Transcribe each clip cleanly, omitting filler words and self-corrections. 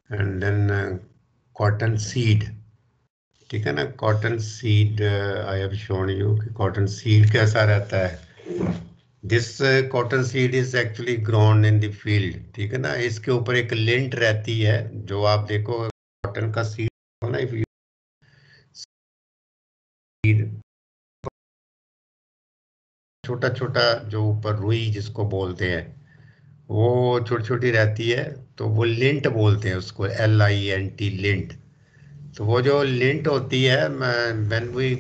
And then cotton seed, ठीक है ना। Cotton seed I have shown you कि कॉटन सीड कैसा रहता है। This cotton seed is actually grown in the field, ठीक है ना। इसके ऊपर एक लिंट रहती है, जो आप देखो कॉटन का सीड ना, इफ यू सीड, छोटा छोटा जो ऊपर रुई जिसको बोलते हैं, वो छोटी छोटी रहती है, तो वो लिंट बोलते हैं उसको, LINT, लिंट। तो वो जो लिंट होती है, when we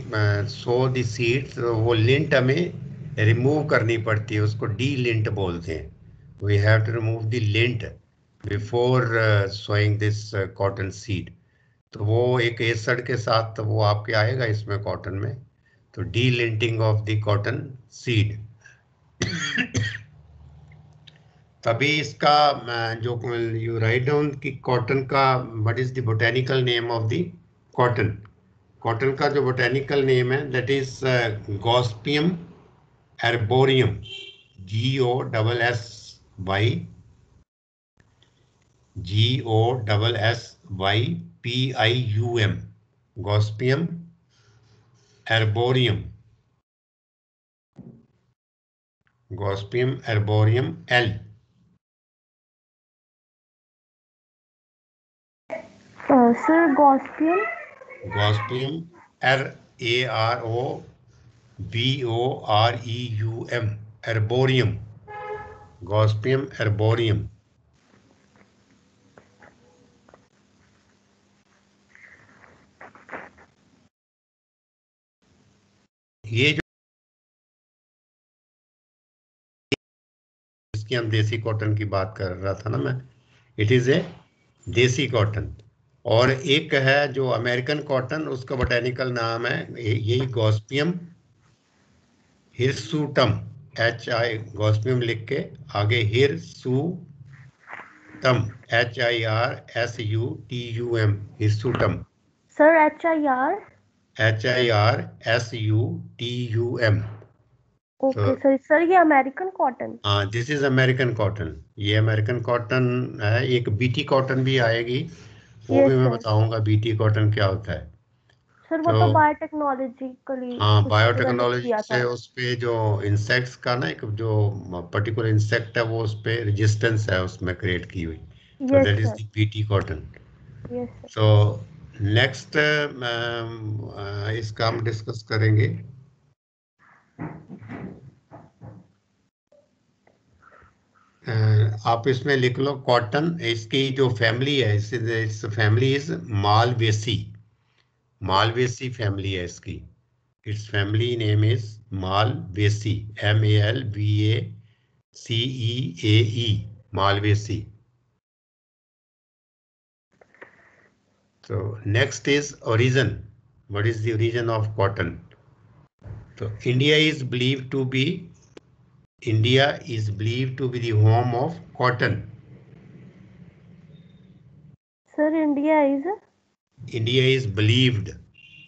sow the seeds, वो लिंट हमें रिमूव करनी पड़ती है, उसको डी लिंट बोलते हैं। We have to remove the lint before sowing this cotton seed. तो वो एक एसिड के साथ तो वो आपके आएगा इसमें कॉटन में, तो delinting of the cotton seed. तभी इसका जो यू राइट डाउन कि कॉटन का what is the botanical name of the cotton. Cotton का जो बोटेनिकल नेम है that is gossypium arboreum, GOSSY, GOSSYPIUM, gossypium arboreum, gossypium arboreum L। Sir gossypium, gossypium AROBOREUM, arboreum, gossypium arboreum. ये जो इसकी हम देसी कॉटन की बात कर रहा था ना मैं, इट इज ए देसी कॉटन। और एक है जो अमेरिकन कॉटन, उसका बोटेनिकल नाम है यही गॉस्पियम हिरसुटम, HI, गॉस्पियम लिख के आगे hirsutum, HIRSUTUM, hirsutum, sir HIR, HIRSUTUM। Okay sir. Sir ये अमेरिकन कॉटन, हाँ, दिस इज अमेरिकन कॉटन, ये अमेरिकन कॉटन है। एक BT कॉटन भी आएगी, वो भी यस मैं सर। बताऊंगा BT कॉटन क्या होता है। सर वो तो तो बायोटेक्नोलॉजिकली हाँ, कुछ डेवलप बायोटेक्नोलॉजी किया से था। उस पे जो इंसेक्ट्स का ना, एक जो पर्टिकुलर इंसेक्ट है, वो उस पे रेजिस्टेंस है उसमें क्रिएट की हुई, तो yes that is sir, the BT cotton. Yes sir. So next इसका हम डिस्कस करेंगे। आप इसमें लिख लो कॉटन, इसकी जो फैमिली है, इस family is malvaceae, malvaceae family है इसकी। Its family name is malvaceae, MALVACEAE, malvaceae. तो next is origin, what is the origin of cotton. तो India is believed to be the home of cotton. Sir India is, India is believed,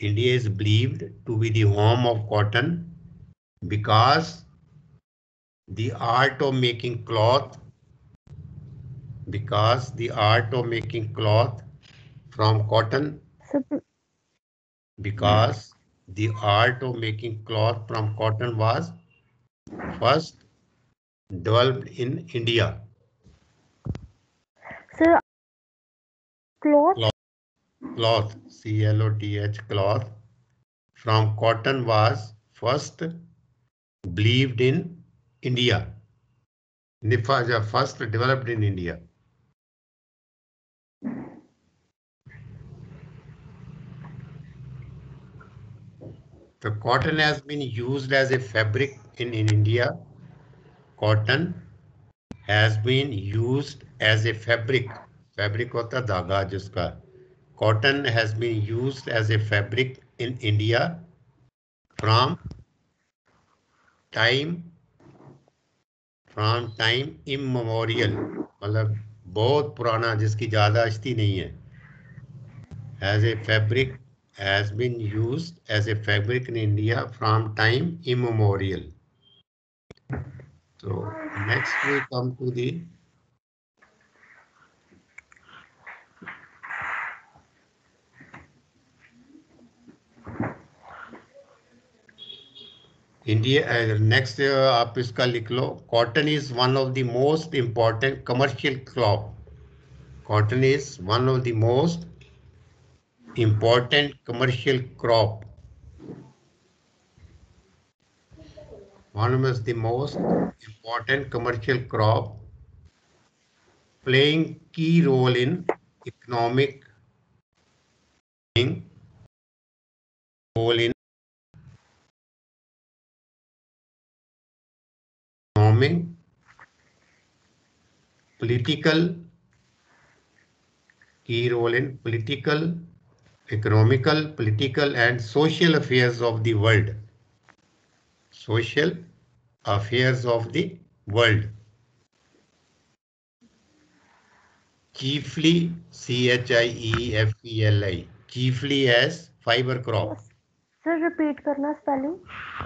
India is believed to be the home of cotton because the art of making cloth, because the art of making cloth from cotton, sir because the art of making cloth from cotton was first developed in India. Sir cloth, Cloth, cloth, CLOTH, cloth from cotton was first believed in India. First developed in India. The cotton has been used as a fabric in India. Cotton has been used as a fabric. Fabric होता धागा जिसका. Cotton has been used as a fabric in India from time immemorial. मतलब बहुत पुराना, जिसकी ज्यादा अश्ती नहीं है. As a fabric has been used as a fabric in India from time immemorial. So next we come to the India next आप इसका लिख लो, cotton is one of the most important commercial crop. Cotton is one of the most important commercial crop. One is the most important commercial crop, playing key role in economic role in economic, political, key role in political, economical, political and social affairs of the world. Social affairs of the world. Chiefly, CHIEFELI, chiefly as fiber crop. Sir repeat करना spelling.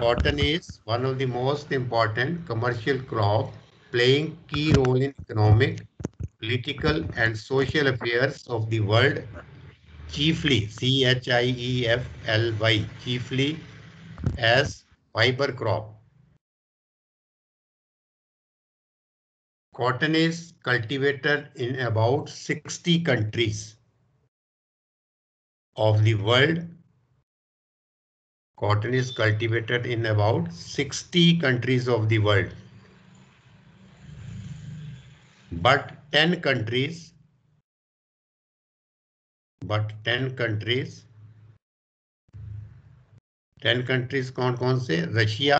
Cotton is one of the most important commercial crop, playing key role in economic, political and social affairs of the world, chiefly, CHIEFLY, chiefly as fiber crop. Cotton is cultivated in about 60 countries of the world. Cotton is cultivated in about 60 countries of the world. But 10 countries कौन कौन से? Russia,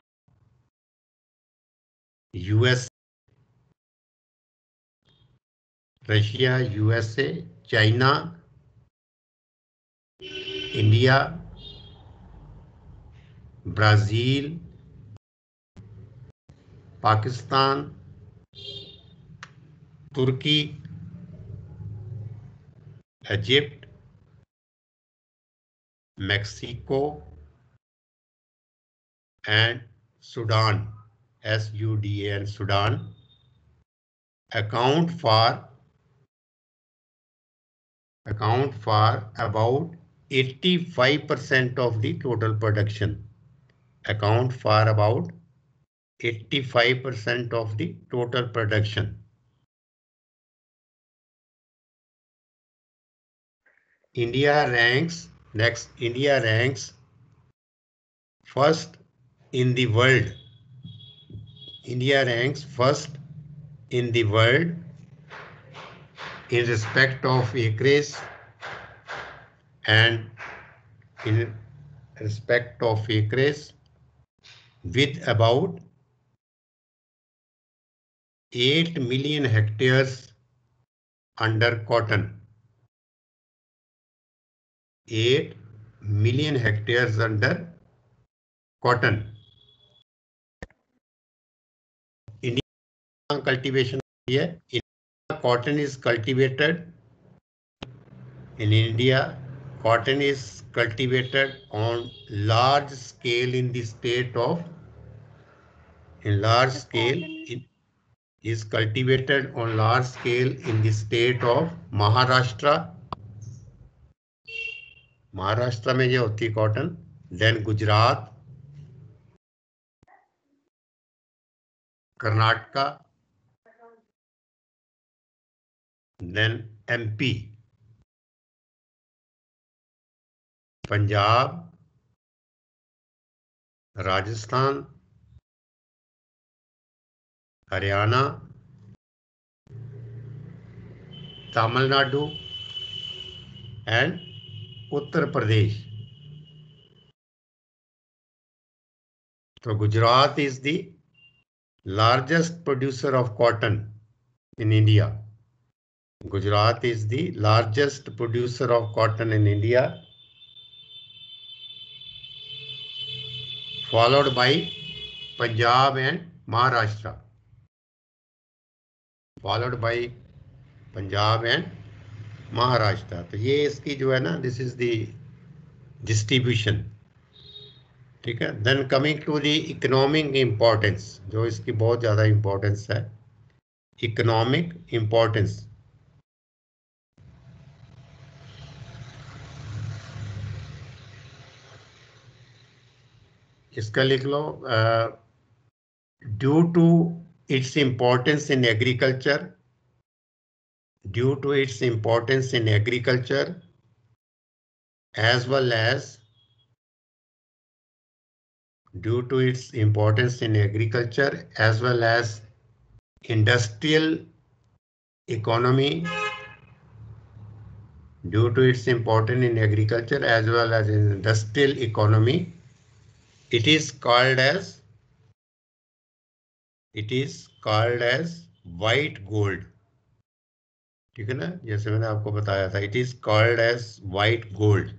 USA, China, India, Brazil, Pakistan, तुर्की, Egypt, Mexico and Sudan, SUDAN, Sudan, account for about 85% of the total production. Account for about 85% of the total production. India ranks first in the world. India ranks first in the world in respect of acreage and in respect of acreage with about 8 million hectares under cotton. 8 million hectares under cotton. India cultivation here. Cotton is cultivated in India. Cotton is cultivated on large scale in the state of is cultivated on large scale in the state of Maharashtra. Maharashtra में ये होती है cotton. Then Gujarat, Karnataka, then MP, Punjab, Rajasthan, Haryana, Tamil Nadu and Uttar Pradesh. तो Gujarat is the largest producer of cotton in India. Gujarat is the largest producer of cotton in India, followed by Punjab and Maharashtra. Followed by Punjab and Maharashtra. तो ये इसकी जो है ना, this is the distribution. ठीक है. Then coming to the economic importance, जो इसकी बहुत ज़्यादा importance है. Economic importance. इसका लिख लो, due to its importance in agriculture, due to its importance in agriculture as well as due to its importance in agriculture as well as industrial economy, due to its importance in agriculture as well as in industrial economy, it is called as white gold. ठीक है ना, जैसे मैंने आपको बताया था, it is called as white gold.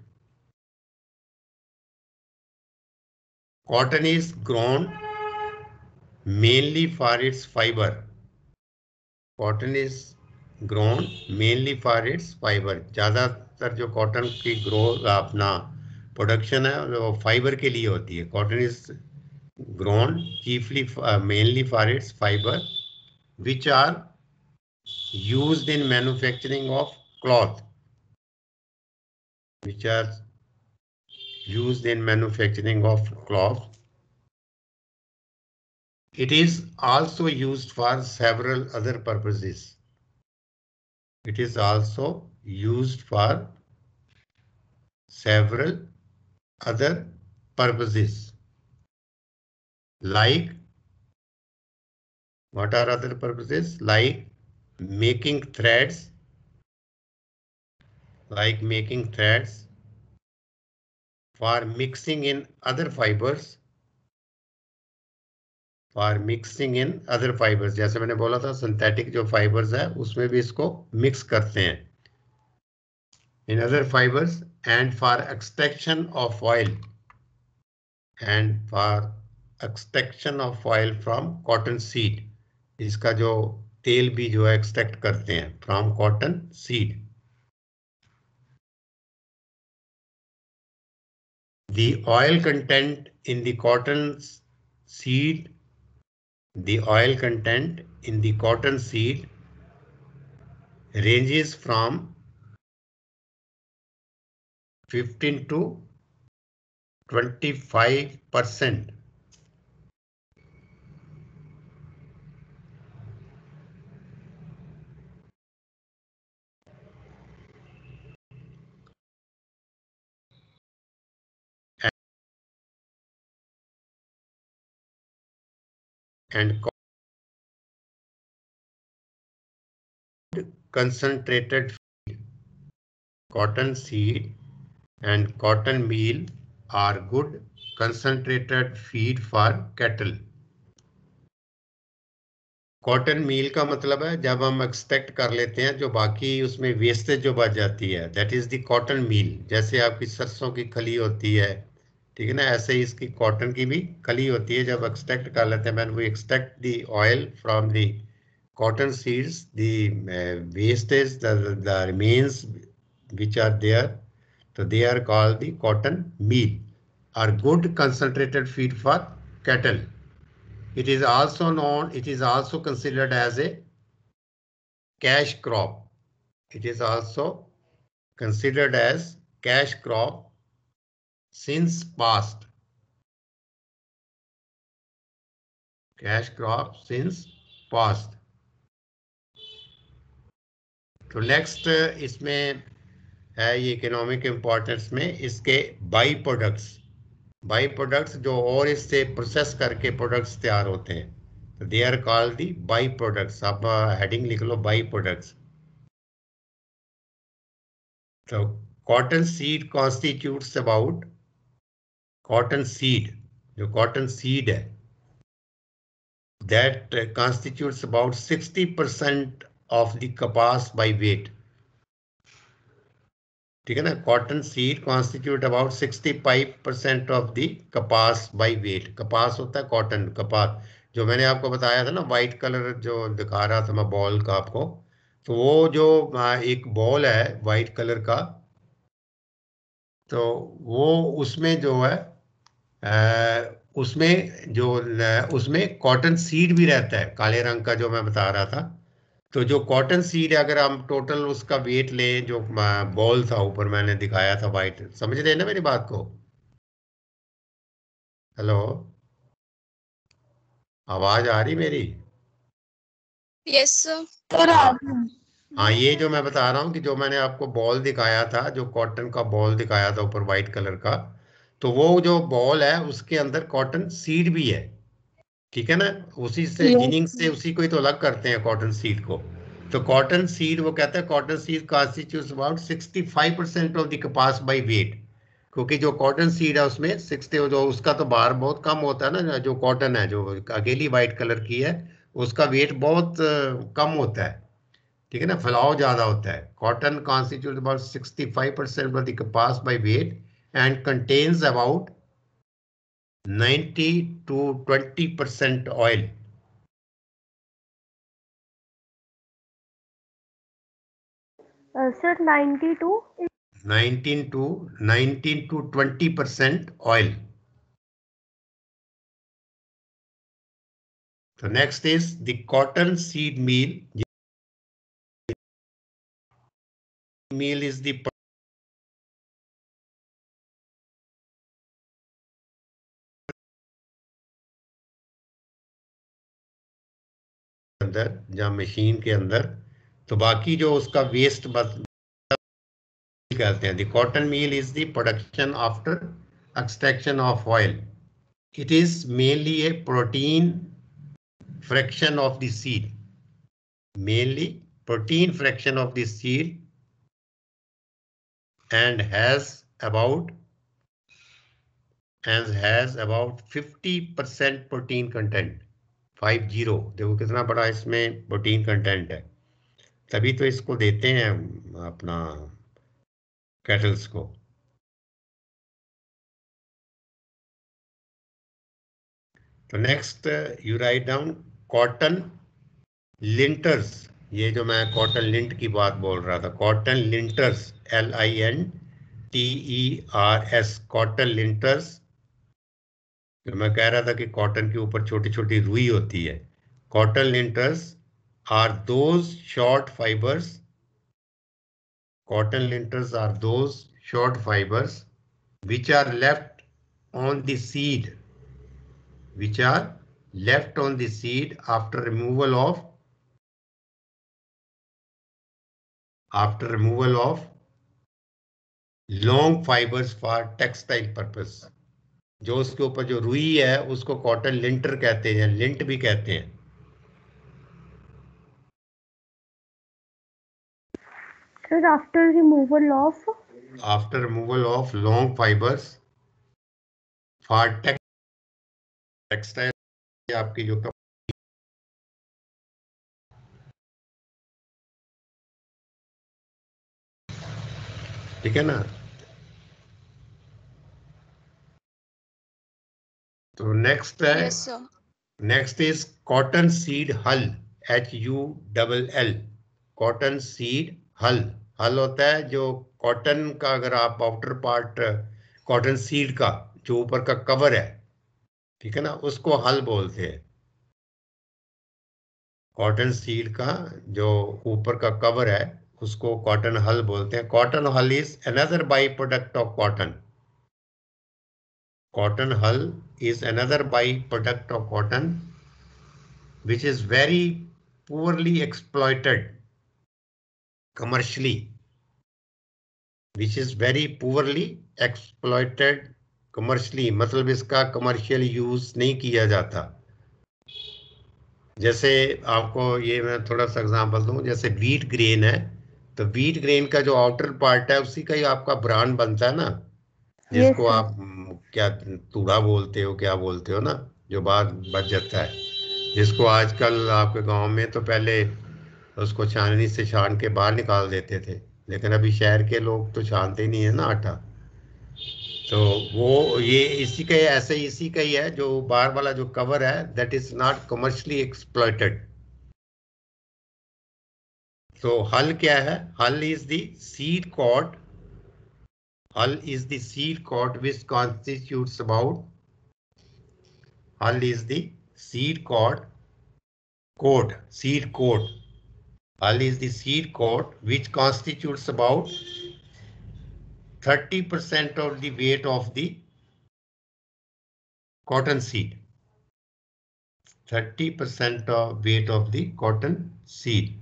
Cotton is grown mainly for its fiber. Cotton is grown mainly for its fiber. ज्यादातर जो कॉटन की ग्रो अपना प्रोडक्शन है वो फाइबर के लिए होती है. Cotton is grown chiefly mainly for its fiber which are used in manufacturing of cloth, which are used in manufacturing of cloth. It is also used for several other purposes. It is also used for several other purposes. Like, what are other purposes? Like making threads, for mixing in other fibers, जैसे मैंने बोला था synthetic जो fibres है उसमें भी इसको mix करते हैं. In other fibers and for extraction of oil, from cotton seed. इसका जो तेल भी जो है एक्सट्रैक्ट करते हैं from cotton seed. The oil content in the cotton seed ranges from 15 to 25%. And concentrated feed. Cotton seed and cotton meal are good concentrated feed for cattle. Cotton mill का मतलब है जब हम एक्सट्रैक्ट कर लेते हैं जो बाकी उसमें वेस्टेज जो बच जाती है, that is the cotton mill. जैसे आपकी सरसों की खली होती है, ठीक है ना, ऐसे ही इसकी कॉटन की भी खली होती है. जब एक्सट्रैक्ट कर लेते हैं, we extract the oil from the cotton seeds, the wastage, the remains which are there, so they are called the cotton meal, are good concentrated feed for cattle. It is also considered as a cash crop. It is also considered as cash crop since past. Cash crop since past. तो next इसमें है ये economic importance में इसके by products जो और इससे process करके प्रोडक्ट्स तैयार होते हैं, तो they are called the by products. आप हेडिंग लिख लो बाई प्रोडक्ट्स. तो cotton seed constitutes about, cotton seed है that constitutes about 60% of the कपास by weight. ठीक है ना, cotton seed constitute about 65% of the kapas by wait. कपास होता है कॉटन कपास, जो मैंने आपको बताया था ना वाइट कलर जो दिखा रहा था मैं बॉल का आपको, तो वो जो एक बॉल है वाइट कलर का, तो वो उसमें जो है उसमें कॉटन सीड भी रहता है काले रंग का जो मैं बता रहा था. तो जो कॉटन सीड है अगर हम टोटल उसका वेट लें, जो बॉल था ऊपर मैंने दिखाया था वाइट, समझ रहे हैं ना मेरी बात को? हेलो, आवाज आ रही मेरी? Yes sir. हाँ, ये जो मैं बता रहा हूँ कि जो मैंने आपको बॉल दिखाया था, जो कॉटन का बॉल दिखाया था ऊपर व्हाइट कलर का, तो वो जो बॉल है उसके अंदर कॉटन सीड भी है। ठीक है ना? उसी से जिनिंग से उसी को ही तो अलग करते हैं कॉटन सीड को। तो कॉटन सीड वो कहते हैं cotton seed constitutes about 65% of the kapas by wait. क्योंकि जो कॉटन सीड है उसमें 60, जो उसका तो भार बहुत कम होता है ना, जो कॉटन है जो अकेली वाइट कलर की है, उसका वेट बहुत कम होता है। ठीक है ना? फैलाव ज्यादा होता है। Cotton constitute about 65% of the kapas by weight and contains about 90 to 20% oil. Sir 92 19 to 20% oil. So next is the cotton seed meal. Meal is the अंदर या मशीन के अंदर, तो बाकी जो उसका वेस्ट बस कहते हैं। The cotton meal is the production after extraction of oil. It is mainly a protein fraction of the seed. Mainly protein fraction of the seed and has about 50% protein content. 50, देखो कितना बड़ा इसमें protein content है। तभी तो इसको देते हैं अपना कैटल्स को। तो next you write down cotton Lintner's. ये जो मैं कॉटन लिंट की बात बोल रहा था, cotton Lintner's, LINTERS, cotton Lintner's. तो मैं कह रहा था कि कॉटन के ऊपर छोटी छोटी रुई होती है। Cotton linters are those short fibres. Cotton linters are those short fibers which are left on the seed, after removal of long fibers for textile purpose. जो उसके ऊपर जो रुई है उसको कॉटन लिंटर कहते हैं, लिंट भी कहते हैं। Sir after removal of long fibers for textile, आपकी जो ठीक है ना? तो नेक्स्ट है, yes sir. Next is cotton seed हल, HULL। कॉटन सीड हल, हल होता है जो कॉटन का, अगर आप आउटर पार्ट कॉटन सीड का जो ऊपर का कवर है, ठीक है ना, उसको हल बोलते हैं। कॉटन सीड का जो ऊपर का कवर है उसको कॉटन हल बोलते हैं। कॉटन हल is another by product of cotton. Cotton hull is another by-product of cotton which is very poorly exploited commercially, मतलब इसका कमर्शियल यूज नहीं किया जाता। जैसे आपको ये मैं थोड़ा सा एग्जांपल दूं, जैसे व्हीट ग्रेन है, तो व्हीट ग्रेन का जो आउटर पार्ट है उसी का ही आपका ब्रांड बनता है ना, यस जिसको सर। आप क्या तूड़ा बोलते हो, क्या बोलते हो ना, जो बाद बच जाता है, जिसको आजकल आपके गांव में तो पहले उसको छाननी से छान के बाहर निकाल देते थे, लेकिन अभी शहर के लोग तो छानते ही नहीं है ना आटा। तो वो ये इसी का ऐसे इसी का ही है, जो बाहर वाला जो कवर है that is not commercially exploited. तो हल क्या है? हल is the seed coat, which constitutes about, hull is the seed coat. Hull is the seed coat which constitutes about 30% of the weight of the cotton seed. 30% of weight of the cotton seed.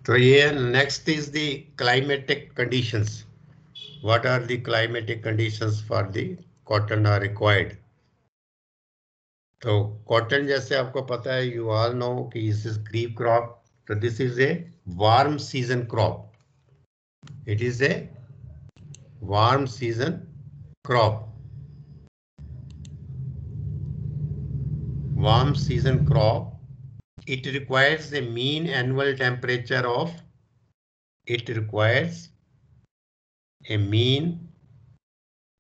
So here next is the climatic conditions. What are the climatic conditions for the cotton are required? तो cotton जैसे आपको पता है, you all know कि this is creep crop. So this is a warm season crop. It is a warm season crop. Warm season crop. It requires a mean annual temperature of. It requires a mean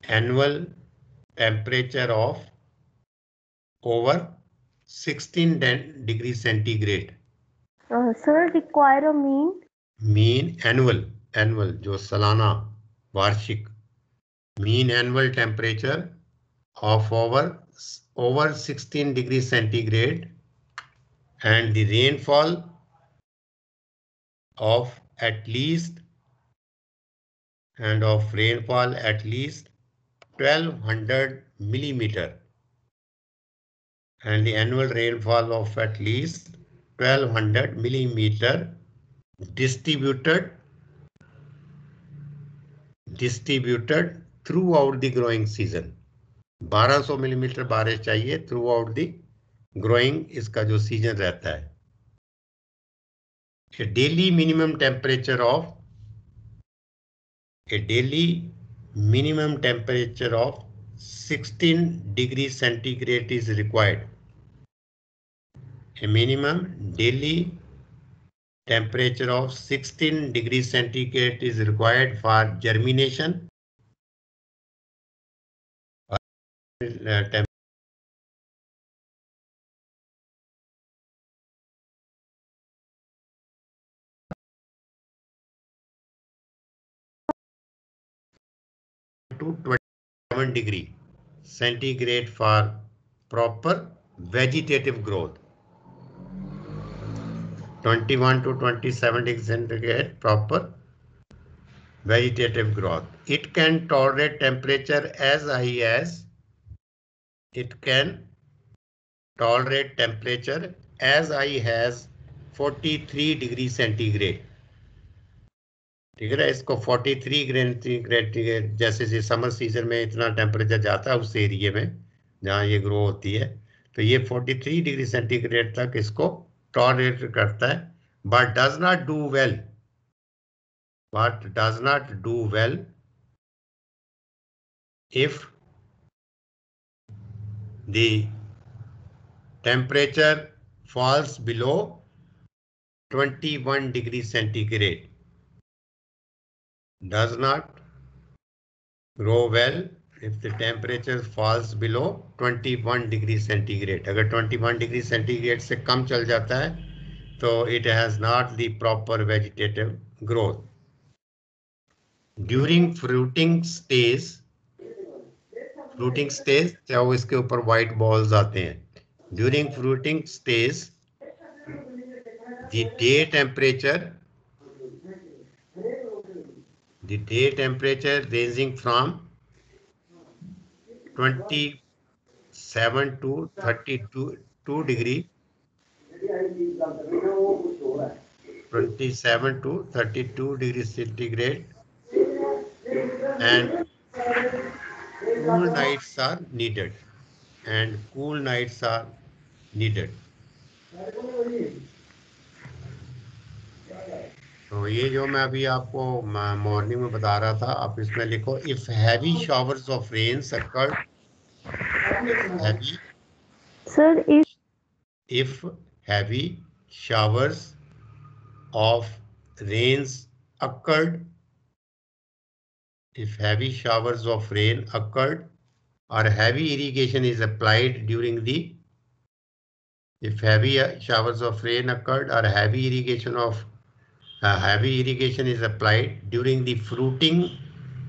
annual temperature of over 16 degrees centigrade. Sir, require a mean annual जो सालाना वार्षिक mean annual temperature of over 16 degrees centigrade and the rainfall of at least 1200 millimeter and the annual rainfall of at least 1200 millimeter distributed throughout the growing season. 1200 millimetre बारिश चाहिए through out the growing इसका जो season रहता है. A daily minimum temperature of 16 degrees centigrade is required. A minimum daily temperature of 16 degrees centigrade is required for germination. To 27 degree centigrade for proper vegetative growth. 21 to 27 degree centigrade proper vegetative growth. It can tolerate temperature as high as 43 degree centigrade. ठीक है ना, इसको 43 centigrade जैसे summer season में इतना temperature जाता है उस एरिया में जहाँ ये ग्रो होती है, तो ये 43 डिग्री सेंटीग्रेड तक इसको टॉलरेट करता है, but does not do well if the temperature falls below 21 degree centigrade. Does not grow well if the temperature falls below 21 degree centigrade. अगर 21 degree centigrade से कम चल जाता है तो it has not the proper vegetative growth. During fruiting stage क्या वो इसके ऊपर white balls आते हैं. During fruiting stage the day temperature ranging from 27 to 32 degree 27 to 32 degrees centigrade and cool nights are needed. तो ये जो मैं अभी आपको मॉर्निंग में बता रहा था, आप इसमें लिखो if heavy showers of rains occurred. If heavy showers of rains occurred, if heavy showers of rain occurred or heavy irrigation is applied during the, if heavy showers of rain occurred or heavy irrigation is applied during the fruiting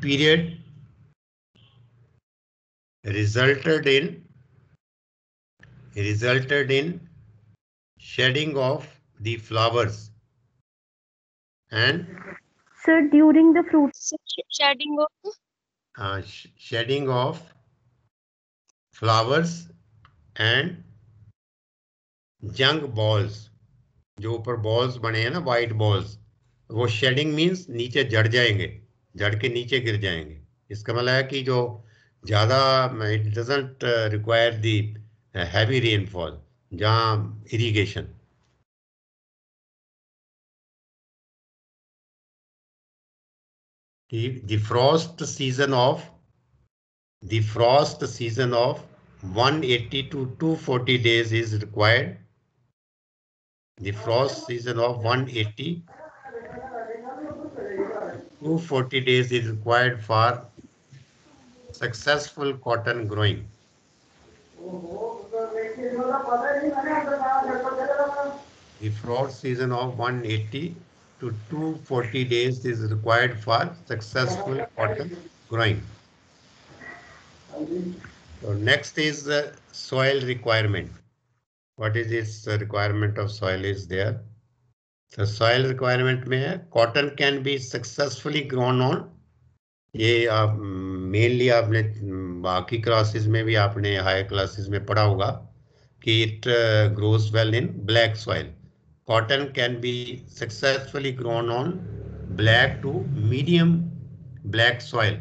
period, resulted in shedding of the flowers and Sir, during the fruit. Shedding of shedding of flowers and young balls, जो ऊपर balls बने हैं ना white balls, वो shading means नीचे जड़ जाएंगे, जड़ के नीचे गिर जाएंगे। इसका मतलब है कि जो ज्यादा it doesn't require the heavy rainfall, जहाँ irrigation. The frost season of 180 to 240 days is required. The frost season of 180 to 240 days is required for successful cotton growing. The frost season of 180 to 240 days is required for successful cotton growing. So next is soil requirement. What is its requirement of soil is there? So soil requirement में है cotton can be successfully grown on, ये आप mainly आपने बाकी classes में भी आपने high classes में पढ़ा होगा कि it grows well in black soil. Cotton can be successfully grown on black to medium black soil.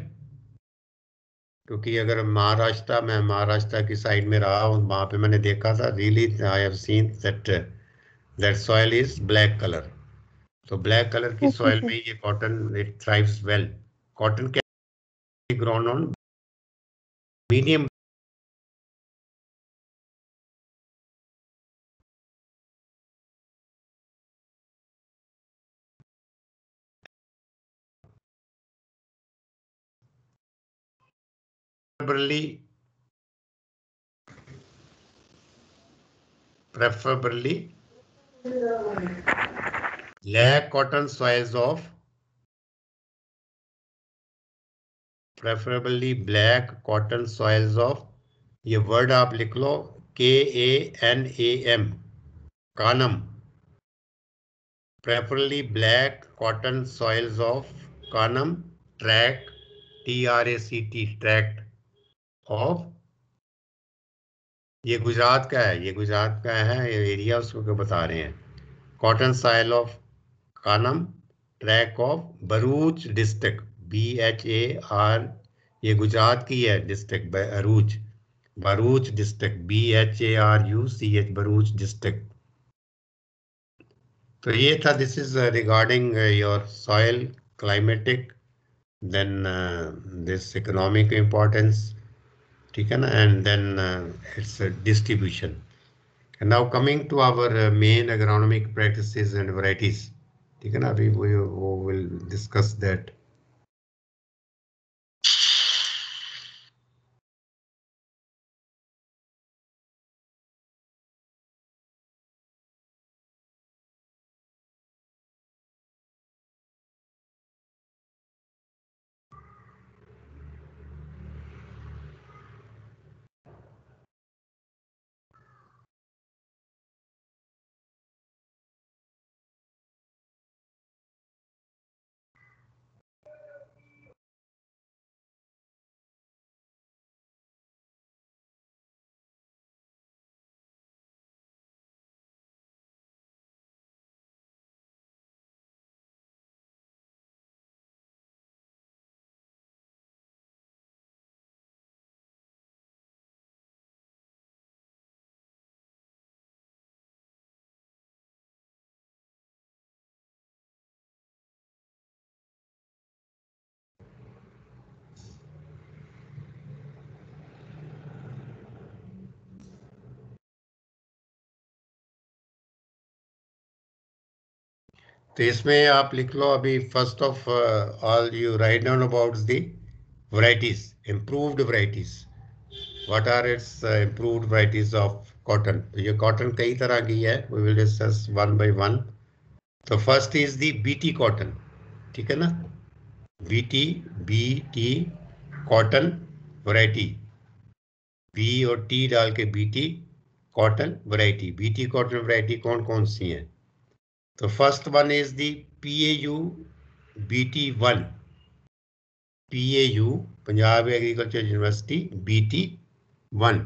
क्योंकि अगर महाराष्ट्र की साइड में रहा हूँ, वहां पे मैंने देखा था, really I have seen that soil is black colour. तो ब्लैक कलर की सॉइल में ये cotton it thrives well. Cotton can be grown on medium preferably black cotton soils of ये वर्ड आप लिख लो KANAM, Kanam. preferably black cotton soils of Kanam, tract TRACT tract of, ये गुजरात का है, एरिया उसको बता रहे हैं। Cotton soil of Kanam, tract of Bharuch district, BHAR, ये गुजरात की है district Bharuch district, BHARUCH Bharuch district. तो ये था, this is regarding your soil climatic, then this economic importance, ठीक है ना, and then its distribution. And now coming to our main agronomic practices and varieties, ठीक है ना, अभी we will discuss that. तो इसमें आप लिख लो अभी, first of all you write down about the varieties, improved varieties. What are its improved varieties of cotton? ये कॉटन कई तरह की है, we will discuss one by one. तो first is the BT cotton, ठीक है ना, BT कॉटन वैरायटी, B और T डाल के BT cotton variety. BT cotton variety कौन कौन सी हैं? तो first one is the PAU BT1, PAU Punjab agriculture university BT1।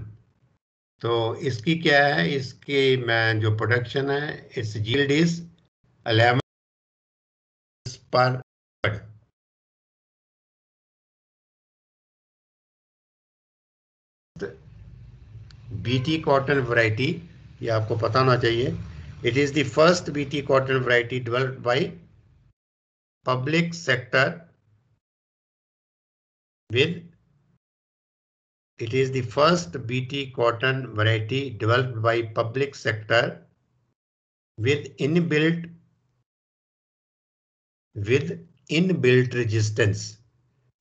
तो इसकी क्या है, इसके में जो प्रोडक्शन है, इट्स यील्ड इज 11 पर BT कॉटन वैरायटी, ये आपको पता होना चाहिए। It is the first BT cotton variety developed by public sector with it is the first BT cotton variety developed by public sector with inbuilt resistance,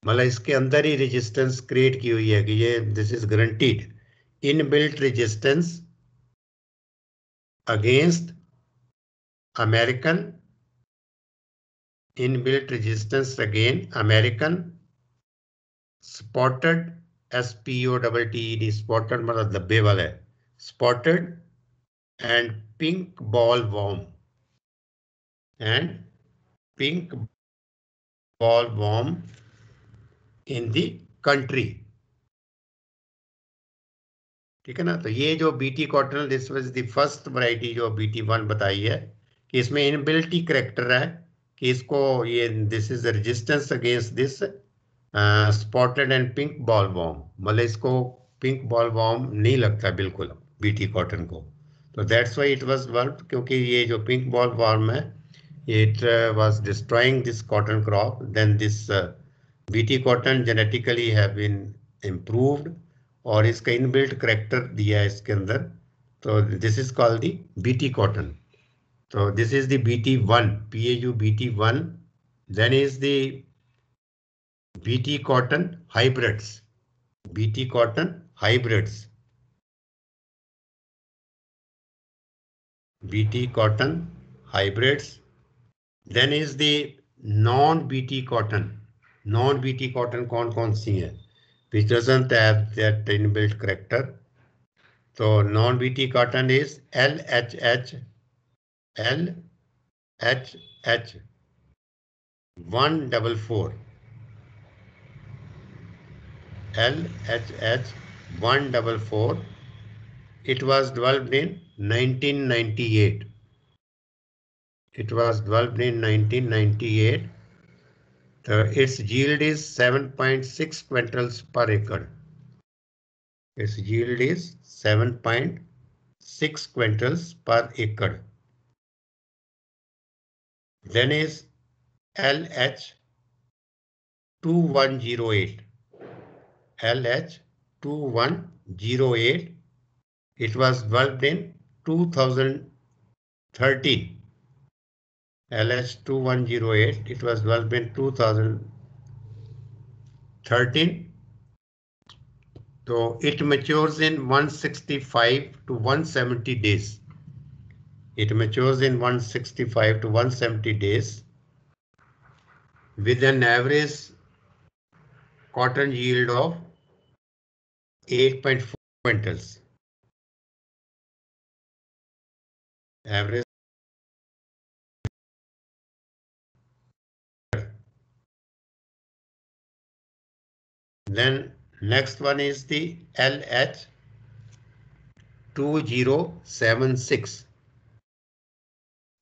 मतलब इसके अंदर ही resistance create की हुई है कि ये this is guaranteed inbuilt resistance against American inbuilt resistance against American spotted SPOTTED, spotted मतलब धब्बे वाला है, spotted and pink ball warm and pink bollworm in the country। ठीक है ना। तो ये जो BT cotton, this was the first variety जो BT1 बताई है कि इसमें इनबिल्ट ही करेक्टर है कि इसको ये this is resistance against this spotted and pink bollworm, मतलब इसको पिंक बॉलवॉर्म नहीं लगता बिल्कुल BT कॉटन को। तो that's why it was developed, क्योंकि ये जो पिंक बॉलवॉर्म है it was destroying this cotton crop, then this BT cotton genetically have been improved और इसका इनबिल्ट करेक्टर दिया है इसके अंदर, तो this is called the BT cotton। तो this is the BT1, PAU BT1। then is the BT cotton hybrids, BT cotton hybrids, BT cotton hybrids। Then is the non-BT cotton, non-BT cotton कौन कौन सी है, which doesn't have that inbuilt character। So non-BT cotton is LHH 144, LHH 144। It was developed in 1998, it was developed in 1998। its yield is 7.6 quintals per acre, its yield is 7.6 quintals per acre। Then is LH 2108, LH 2108। it was developed in 2013, LH 2108, it was developed in 2013। So it matures in 165 to 170 days, it matures in 165 to 170 days with an average cotton yield of 8.4 quintals, average। Then next one is the LH 2076,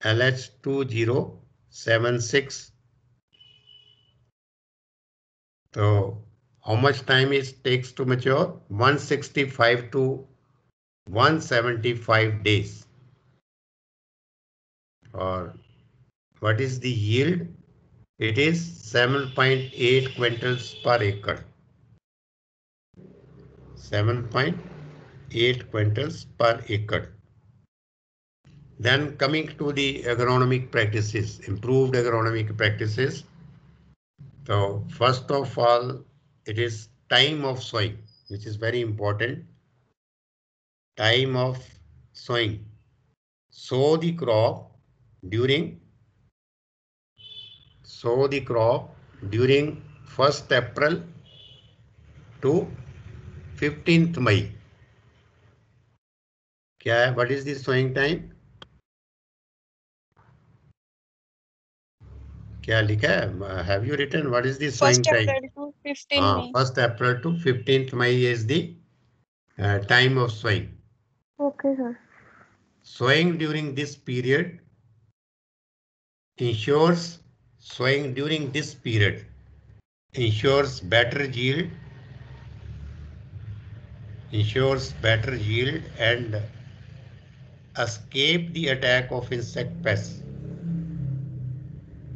LH 2076। So how much time it takes to mature? 165 to 175 days। Or what is the yield? It is 7.8 quintals per acre, 7.8 quintals per acre। Then coming to the agronomic practices, improved agronomic practices. So first of all, it is time of sowing, which is very important. Time of sowing. Sow the crop during 1st April to 15th May। क्या है? What is the sowing time? क्या लिखा है? Have you written what is the sowing 1 time? April to 15 हाँ, May. 1 April to 15th May is the time of sowing. Okay, sir. Sowing during this period ensures better yield, and escape the attack of insect pests.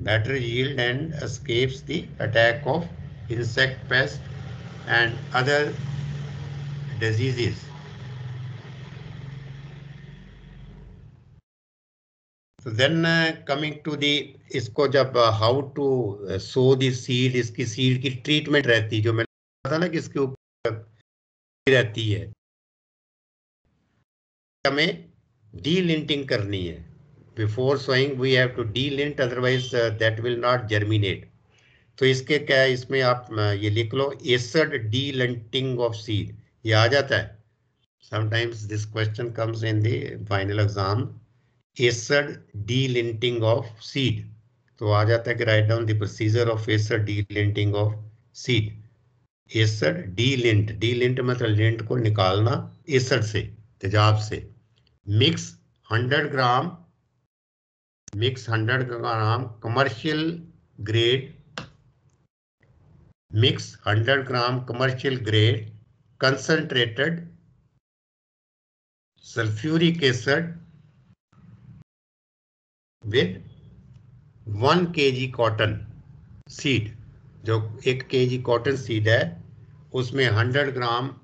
Better yield and escapes the attack of insect pests and other diseases. So then coming to the इसको जब how to sow the seed, इसकी seed की treatment रहती है, जो मैंने बताया ना कि इसके ऊपर रहती है, हमें de-linting करनी है. Before sowing we have to de-lint, otherwise that will not germinate. तो इसके क्या है, इसमें आप ये लिख लो acid de-linting of seed, ये आ जाता है. Sometimes this question comes in the final exam. acid de-linting of seed, तो आ जाता है कि write down the procedure of acid de-linting of seed. acid de-lint मतलब lint को निकालना acid से, तेजाब से. mix 100 gram commercial grade concentrated sulfuric acid with 1 kg cotton seed. जो 1 kg कॉटन सीड है उसमें 100 ग्राम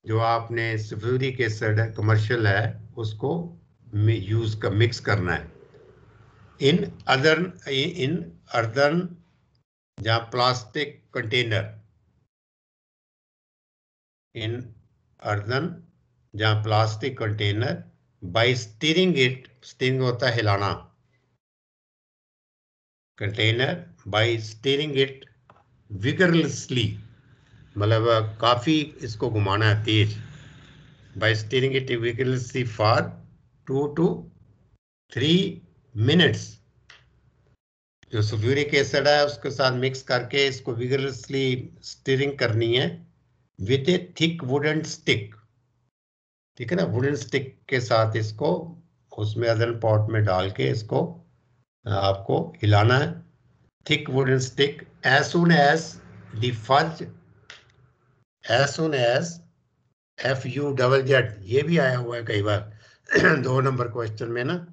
जो आपने सल्फ्यूरिक एसिड कमर्शियल है उसको मिक्स करना है. इन अर्दन या plastic container, by stirring it, stirring होता है हिलाना, container by stirring it vigorously, मतलब काफी इसको घुमाना है तेज. By stirring it vigorously for 2 to 3 minutes. जो सल्फ्यूरिक एसिड है उसके साथ मिक्स करके इसको विगरसली स्टीरिंग करनी है with A thick wooden stick. ठीक है ना, वुडन स्टिक के साथ इसको उसमें अदर पॉट में डाल के इसको आपको हिलाना है. Thick wooden stick as soon as FUZZ, ये भी आया हुआ है कई बार 2 नंबर क्वेश्चन में ना.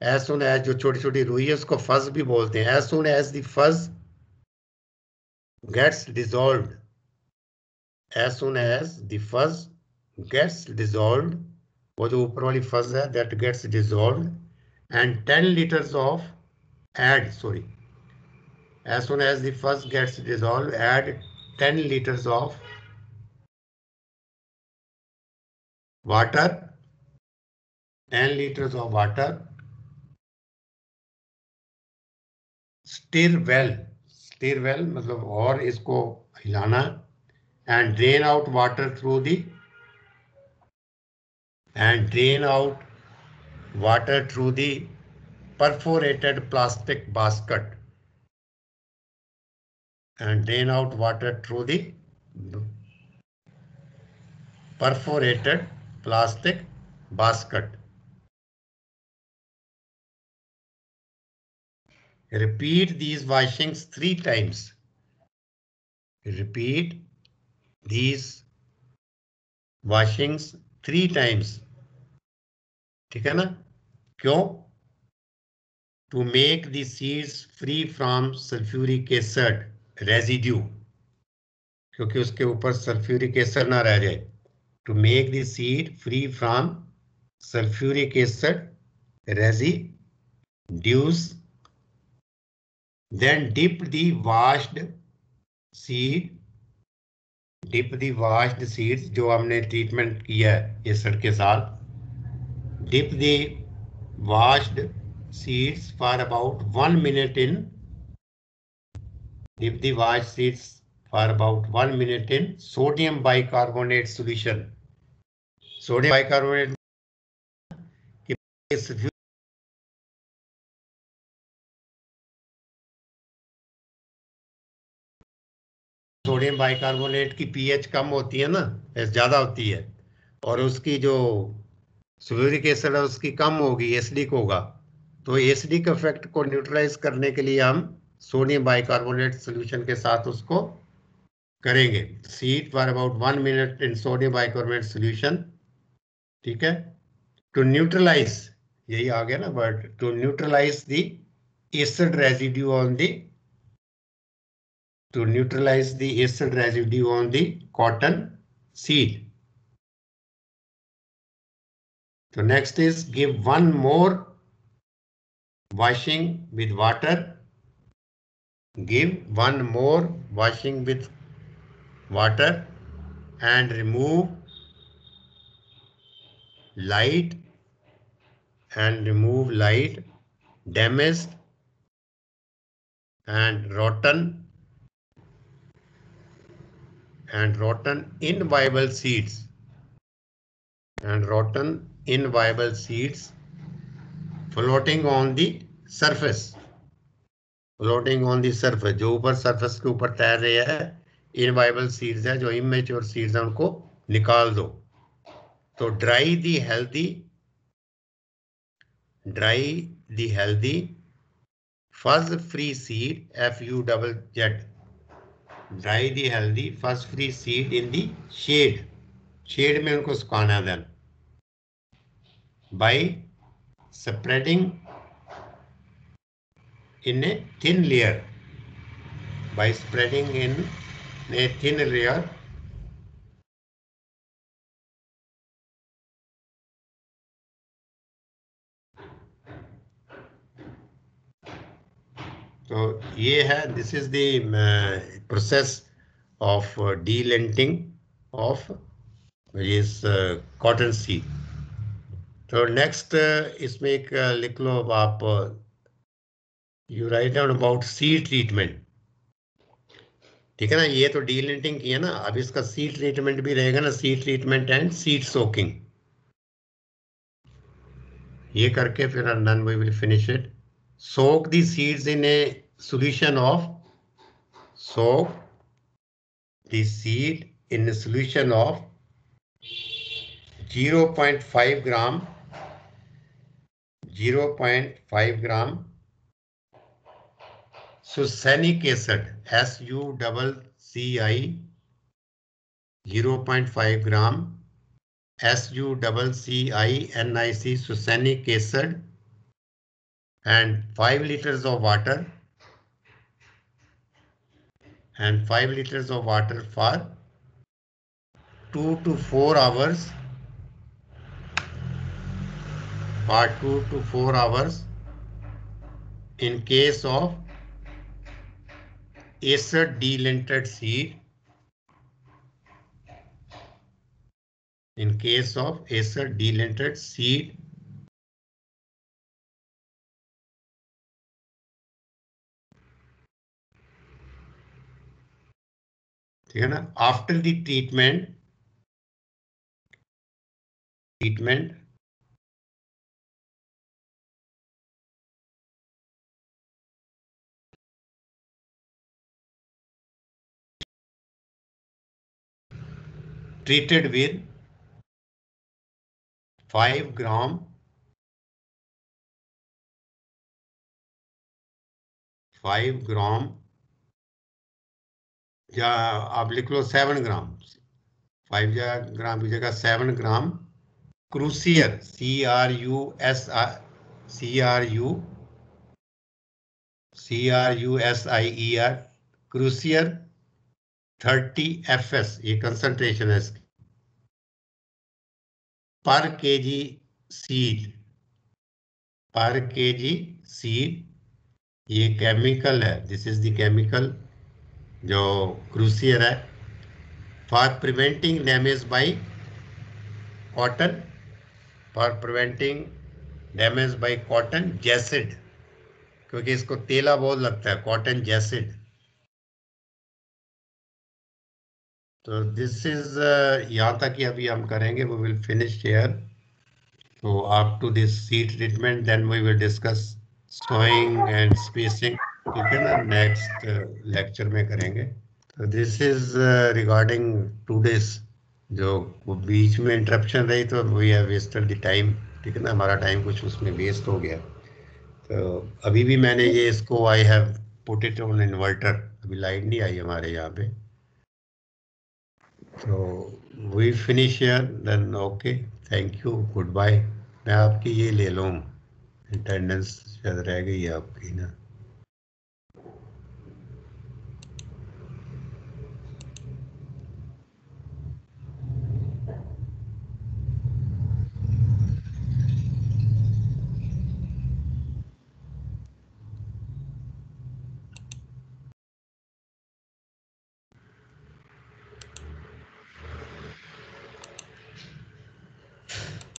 as soon as जो छोटी छोटी रुई है उसको फज भी बोलते हैं. as soon as the fuzz gets dissolved, वो जो ऊपर वाली फज है that gets dissolved, and 10 liters of as soon as the fuzz gets dissolved, add 10 liters of water, stir well मतलब और इसको हिलाना, and drain out water through the perforated plastic basket, Repeat these washings 3 times. ठीक है ना? क्यों? To make the seeds free from sulfuric acid residue, क्योंकि उसके ऊपर सल्फ्यूरिक एसिड ना रह जाए. To make the seed free from sulfuric acid residues, then dip the washed seeds जो हमने ट्रीटमेंट किया है एसिड के साथ, dip the washed seeds for about 1 minute in sodium bicarbonate solution. Sodium bicarbonate sodium bicarbonate की pH कम होती है ना, ज्यादा होती है, और उसकी जो सल्फ्यूरिक एसिड है उसकी कम होगी, एसिडिक होगा, तो एसिडिक इफेक्ट को न्यूट्रलाइज करने के लिए हम सोडियम बाइकार्बोनेट सॉल्यूशन के साथ उसको करेंगे। Heat for about 1 minute in sodium bicarbonate solution, ठीक है, टू न्यूट्रलाइज, यही आ गया ना word, to neutralise the acid residue on the, to neutralize the acid residue on the cotton seed. So next is give one more washing with water. Give one more washing with water and remove light damaged and rotten inviable seeds floating on the surface, जो ऊपर surface के ऊपर तैर रहे हैं, इनवाइबल seeds है, जो immature seeds है, उनको निकाल दो। तो dry the healthy fuzz free seed, FUZZ, dry the healthy fuzz free seed in the shade में उनको सुखाना, then by spreading in a thin layer, by spreading in a thin layer, तो ये है, this is the process of delinting of इस cotton seed. तो next इसमें एक लिख लो आप, you write down about seed treatment, ठीक है ना, ये तो डीलेंटिंग की है ना, अब इसका सीड ट्रीटमेंट भी रहेगा ना, seed treatment and seed soaking, ये करके फिर then we will finish it. Soak the seeds in a solution of 0.5 gram succinic acid, SUCCI, 0.5 gram SUCCINIC, succinic acid, and 5 liters of water, for 2 to 4 hours, in case of acid delented seed, ठीक है ना, after the treatment treated with 5 gram या आप लिख लो 7 ग्राम, 5 ग्राम की जगह 7 gram cruiser, CRUSIER, cruiser 30 FS, ये concentration है इसकी, पर केजी सीड, ये केमिकल है, दिस इज द केमिकल जो क्रूसियर है, for preventing damage by cotton, jassid, क्योंकि इसको तेला बहुत लगता है, कॉटन जैसिड। तो दिस इज यहाँ तक ही अभी हम करेंगे, वी विल फिनिश हियर। तो up to this seed treatment, then we will discuss sowing and spacing, ठीक है ना, नेक्स्ट लेक्चर में करेंगे। तो दिस इज रिगार्डिंग टूडेज, जो वो बीच में इंटरप्शन रही तो we have wasted the time, ठीक है ना, हमारा टाइम कुछ उसमें वेस्ट हो गया। तो अभी भी मैंने ये इसको I have put it on inverter, अभी लाइट नहीं आई हमारे यहाँ पे। तो we finish here then, okay, thank you, goodbye. मैं आपकी ये ले लूँ, अटेंडेंस शायद रह गई है आपकी ना।